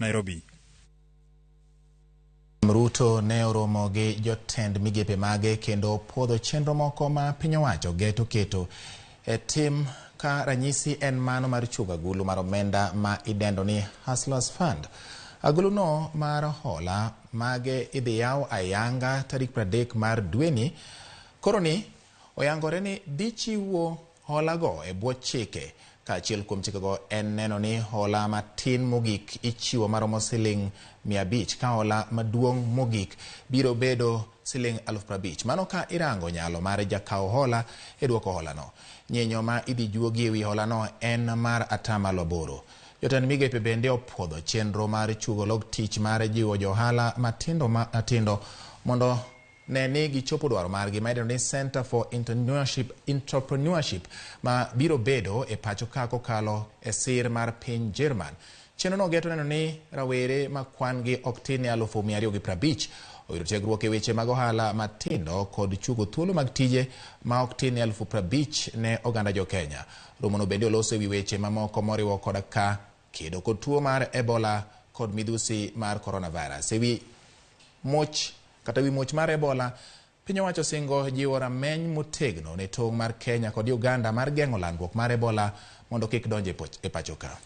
Nairobi. Ruto ne oromo gi jotend migepe mage kendo puodho chenro moko ma piny owacho geto keto e tim ka ranyisi en mano mar chugo agulu mar omenda ma idendo ni Hustlers Fund. Agulu no mar hola mage idhi yaw ayanga tarik 30 mar dweni. Koro ni oyangore ni dhi chiwo hola go e bwo chike, ka achiel kuom chikego en neno ni hola matin mogik ichiwo maromo siling 500 ka hola maduong' mogik biro bedo siling 50,000. Mano ka irango nyalo mar jakaw hola e duoko hola no. Nyinyo ma idhi juogi ewi hola no en mar 8%. Jotend migepe bende opuodho chenro mar chugo log tich mar jiwo johala matindo mondo ne ni gichopo dwaro margi ma idendo ni Center for Entrepreneurship ma biro bedo e pacho ka kokalo e sir mar piny Jerman. Chenro no geto neno ni rawere ma kwan gi ok tin ni 250,000 oyudo tiegruok e weche mag ohala matindo kod chugo thuolo mag tije ma ok tin ni 50,000 ne oganda jo Kenya. Romo no bende oloso ewi weche mamoko moriwo koda ka kedo kod tuo mar Ebola kod midhusi mar coronavirus. Ewi muoch mar Ebola, piny owacho singo jiwo rameny motegno ne tong' mar Kenya kod Uganda mar geng'o landruok mar Ebola mondo kik donje e pacho ka.